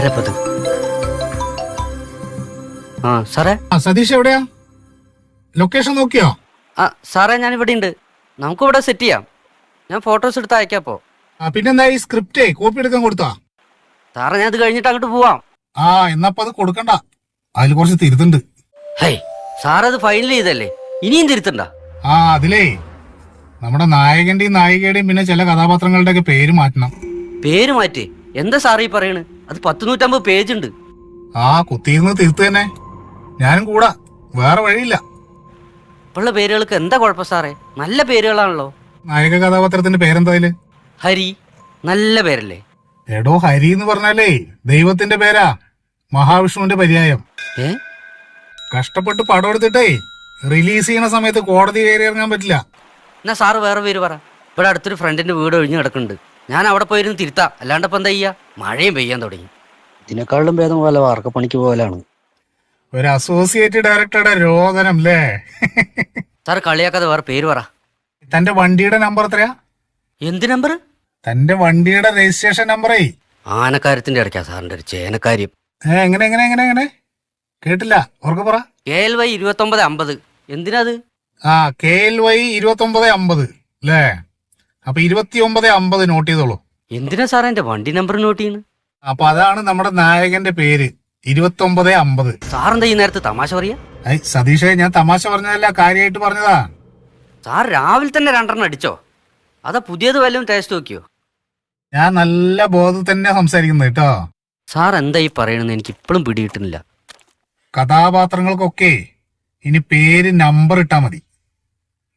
ആരപ്പത്? ആ സാറേ. സതീഷ് എവിടെയാ? ലൊക്കേഷൻ നോക്കിയോ? ആ സാറേ, ഞാൻ ഇവിടെ ഉണ്ട്. നമുക്കിവിടെ സെറ്റ് ചെയ്യാം. ഞാൻ ഫോട്ടോസ് എടുത്ത് അയക്കാപ്പോ. പിന്നെന്താ ഈ സ്ക്രിപ്റ്റേ കോപ്പി എടുക്കാൻ കൊടുത്താ? സാറേ, ഞാൻ ഇത് കഴിഞ്ഞിട്ട് അങ്ങോട്ട് പോവാം. എന്നപ്പോ അത് കൊടുക്കണ്ട, അതിൽ കുറച്ച് തിരുത്തുണ്ട്. ഹേയ് സാറേ, അത് ഫൈനൽ ചെയ്തല്ലേ, ഇനിയും തിരുത്തണ്ട. അതിലേ നമ്മുടെ നായകന്റെയും നായികയുടെയും പിന്നെ ചില കഥാപാത്രങ്ങളുടെ ഒക്കെ പേര് മാറ്റണം. പേര് മാറ്റി? എന്താ സാറേ ഈ പറയണ്? അത് 150 പേജ് ഉണ്ട്. കുത്തിയിരുന്ന് തിരുത്ത് തന്നെ, ഞാനും കൂടാ, വേറെ വഴിയില്ല. ഇപ്പോഴുള്ള പേരുകൾക്ക് എന്താ കുഴപ്പം സാറേ? നല്ല പേരുകളാണല്ലോ. നായക കഥാപാത്രത്തിന്റെ പേരെന്തായാല്? ഹരി. നല്ല പേരല്ലേ? എടോ, ഹരി എന്ന് പറഞ്ഞാലേ ദൈവത്തിന്റെ പേരാ, മഹാവിഷ്ണുവിന്റെ പര്യായം. കഷ്ടപ്പെട്ട് പടം എടുത്തിട്ടേ റിലീസ് ചെയ്യണ സമയത്ത് കോടതി കയറി ഇറങ്ങാൻ പറ്റില്ല. എന്നാ സാറ് വേറെ പേര് പറ. ഇവിടെ അടുത്തൊരു ഫ്രണ്ടിന്റെ വീട് ഒഴിഞ്ഞു കിടക്കുന്നുണ്ട്, ഞാൻ അവിടെ പോയിരുന്നു തിരുത്താം. അല്ലാണ്ട് ഇപ്പൊ എന്താ ചെയ്യാ? മഴയും പെയ്യാൻ തുടങ്ങി. ഇതിനേക്കാളും ഭേദം പോലെ വാർക്കപ്പണിക്ക് പോലാണ്. ഒരു അസോസിയേറ്റ് ഡയറക്ടറുടെ രോദനം അല്ലേ? സാറ് കളിയാക്കാതെ വേറെ പേര് പറ. തന്റെ വണ്ടിയുടെ നമ്പർ എത്രയാ? എന്ത് നമ്പർ? തന്റെ വണ്ടിയുടെ രജിസ്ട്രേഷൻ നമ്പറേ. ആനക്കാര്യത്തിന്റെ ഇടയ്ക്കാ സാറിന്റെ ഒരു ചേനക്കാര്യം. എങ്ങനെ എങ്ങനെ എങ്ങനെ എങ്ങനെ കേട്ടില്ല, ഓർക്ക് പറ. KLY 2950. എന്തിനാത്? KLY 2950 അല്ലേ? അപ്പൊ 2950 നോട്ട് ചെയ്തോളൂ. എന്തിനാ സാറേ എന്റെ വണ്ടി നമ്പർ നോട്ട് ചെയ്യുന്നത്? അപ്പൊ അതാണ് നമ്മുടെ നായകന്റെ പേര്, 2950. സാറെന്താ ഈ നേരത്തെ തമാശ പറയാ? സതീഷേ, ഞാൻ തമാശ പറഞ്ഞതല്ല, കാര്യമായിട്ട് പറഞ്ഞതാ. സാർ രാവിലെ തന്നെ 2 അടിച്ചോ? അതാ പുതിയത് വല്ലതും ടേസ്റ്റ് നോക്കിയോ? ഞാൻ നല്ല ബോധത്തിൽ തന്നെ സംസാരിക്കുന്നത് കേട്ടോ. സാർ എന്താ ഈ പറയണെന്ന് എനിക്ക് ഇപ്പോഴും പിടികിട്ടുന്നില്ല. കഥാപാത്രങ്ങൾക്കൊക്കെ ഇനി പേര് നമ്പർ ഇട്ടാ മതി.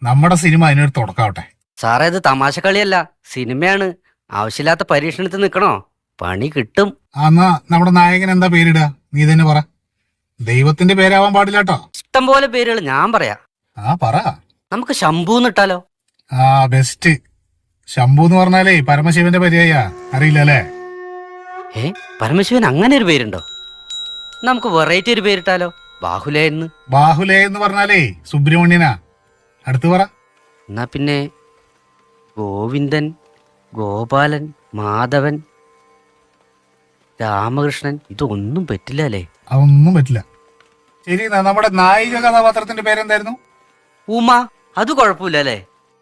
നമ്മുടെ സിനിമ അതിനൊരു തുടക്കാവട്ടെ. സാറേ, ഇത് തമാശ കളിയല്ല, സിനിമയാണ്. ആവശ്യമില്ലാത്ത പരീക്ഷണത്തിൽ നിൽക്കണോ? പണി കിട്ടും. എന്നാ നമ്മുടെ നായകൻ എന്താ പേരിടുക? നീ തന്നെ പറ. ദൈവത്തിന്റെ പേരാവാൻ പാടില്ല കേട്ടോ. ഇഷ്ടം പോലെ പേരുകൾ ഞാൻ പറയാ. പറ. നമുക്ക് ശംഭൂന്ന് ഇട്ടാലോ? ബെസ്റ്റ്. ശംഭു എന്ന് പറഞ്ഞാലേ പരമശിവന്റെ പര്യായ, അറിയില്ല അല്ലേ? പരമശിവൻ അങ്ങനെ ഒരു പേരുണ്ടോ? നമുക്ക് വെറൈറ്റി ഒരു പേരിട്ടാലോ? ബാഹുലേന്ന്. ബാഹുലേ എന്ന് പറഞ്ഞാലേ സുബ്രഹ്മണ്യനാ. അടുത്ത് പറ. എന്നാ പിന്നെ ഗോവിന്ദൻ, ഗോപാലൻ, മാധവൻ, രാമകൃഷ്ണൻ. ഇതൊന്നും പറ്റില്ല അല്ലേ? അതൊന്നും പറ്റില്ല. ശരി, നമ്മുടെ നായിക കഥാപാത്രത്തിന്റെ പേരെന്തായിരുന്നു? ഉമ. അത് കുഴപ്പമില്ല അല്ലേ?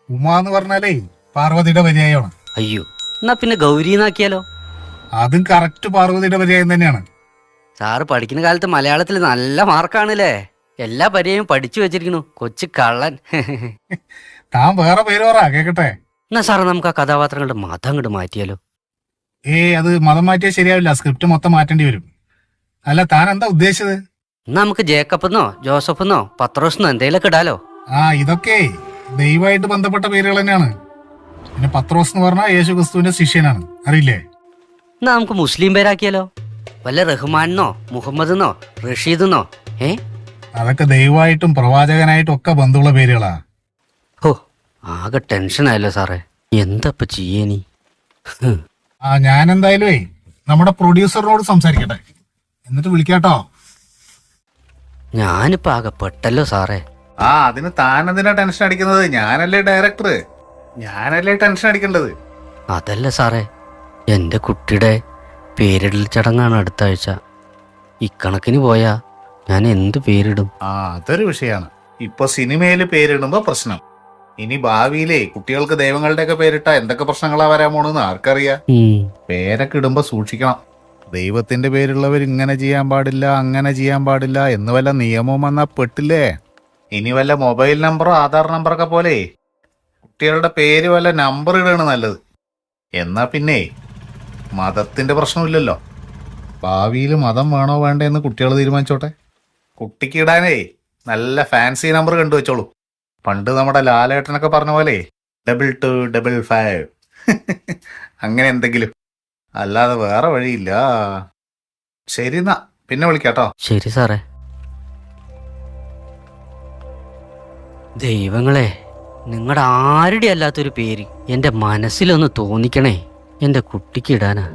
ഉമ എന്ന് പറഞ്ഞാലേ പാർവതിയുടെ പര്യായമാണ്. അയ്യോ, എന്നാ പിന്നെ ഗൗരിന്നാക്കിയാലോ? അതും കറക്റ്റ് പാർവതിയുടെ പര്യായം തന്നെയാണ്. സാറ് പഠിക്കുന്ന കാലത്ത് മലയാളത്തിൽ നല്ല മാർക്കാണല്ലേ? എല്ലാ പര്യായം പഠിച്ചു വെച്ചിരിക്കണു, കൊച്ചു കള്ളൻ. താൻ വേറെ പേര് പറ കേക്കട്ടെ. എന്നാ സാറ് നമുക്ക് ആ കഥാപാത്രങ്ങളുടെ മതം അങ്ങോട്ട് മാറ്റിയാലോ? അത് മതം മാറ്റിയാൽ ശരിയാവില്ല, സ്ക്രിപ്റ്റ് മൊത്തം മാറ്റേണ്ടി വരും. അല്ല, താൻ എന്താ ഉദ്ദേശിച്ചത്? എന്നാ നമുക്ക് ജേക്കബെന്നോ ജോസഫെന്നോ പത്രോസെന്നോ എന്തെങ്കിലുമൊക്കെ ഇടാലോ? ഇതൊക്കെ ദൈവമായിട്ട് ബന്ധപ്പെട്ട പേരുകൾ തന്നെയാണ്. പിന്നെ പത്രോസ് എന്ന് പറഞ്ഞാൽ യേശു ക്രിസ്തുവിന്റെ ശിഷ്യനാണ്, അറിയില്ലേ? എന്നാ നമുക്ക് മുസ്ലിം പേരാക്കിയാലോ? വല്ല റഹ്മാനെന്നോ മുഹമ്മദെന്നോ റഷീദെന്നോ? അതൊക്കെ ദൈവമായിട്ടും പ്രവാചകനായിട്ടും ഒക്കെ ബന്ധമുള്ള പേരുകളാ. ആകെ ടെൻഷനായല്ലോ സാറേ, എന്താ ചെയ്യേനി? ഞാൻ എന്തായാലും നമ്മുടെ പ്രൊഡ്യൂസറിനോട് സംസാരിക്കട്ടെ, എന്നിട്ട് വിളിക്കാട്ടോ. ഞാനിപ്പോ ആകെ പെട്ടല്ലോ സാറേ. അതിന് താൻ എന്തിനാ ടെൻഷൻ അടിക്കുന്നത്? ഞാനല്ലേ ഡയറക്ടർ, ഞാനല്ലേ ടെൻഷൻ അടിക്കേണ്ടത്. അതല്ല സാറേ, എന്റെ കുട്ടിയുടെ പേരിടൽ ചടങ്ങാണ് അടുത്ത ആഴ്ച. ഇക്കണക്കിന് പോയാ ഞാൻ എന്ത് പേരിടും? അതൊരു വിഷയമാണ്. ഇപ്പൊ സിനിമയില് പേരിടുമ്പോ പ്രശ്നം. ഇനി ഭാവിയിലെ കുട്ടികൾക്ക് ദൈവങ്ങളുടെ ഒക്കെ പേരിട്ടാ എന്തൊക്കെ പ്രശ്നങ്ങളാ വരാൻ പോണെന്ന് ആർക്കറിയാ. പേരൊക്കെ ഇടുമ്പോ സൂക്ഷിക്കണം. ദൈവത്തിന്റെ പേരുള്ളവർ ഇങ്ങനെ ചെയ്യാൻ പാടില്ല, അങ്ങനെ ചെയ്യാൻ പാടില്ല എന്ന് വല്ല നിയമവും വന്നാ പെട്ടില്ലേ. ഇനി വല്ല മൊബൈൽ നമ്പറോ ആധാർ നമ്പറൊക്കെ പോലെ കുട്ടികളുടെ പേര് വല്ല നമ്പർ ഇടാണ് നല്ലത്. എന്നാ പിന്നെ മതത്തിന്റെ പ്രശ്നമില്ലല്ലോ. ഭാവിയിൽ മതം വേണോ വേണ്ടേ എന്ന് കുട്ടികൾ തീരുമാനിച്ചോട്ടെ. കുട്ടിക്ക് ഇടാനേ നല്ല ഫാൻസി നമ്പർ കണ്ടുവച്ചോളൂ. പണ്ട് നമ്മുടെ ലാലേട്ടനൊക്കെ പറഞ്ഞ പോലെ 2255 അങ്ങനെ എന്തെങ്കിലും, അല്ലാതെ വേറെ വഴിയില്ല. ശരി, എന്നാ പിന്നെ വിളിക്കാട്ടോ. ശരി സാറേ. ദൈവങ്ങളെ, നിങ്ങളുടെ ആരുടെ അല്ലാത്തൊരു പേര് എന്റെ മനസ്സിലൊന്ന് തോന്നിക്കണേ, എന്റെ കുട്ടിക്ക് ഇടാനാ.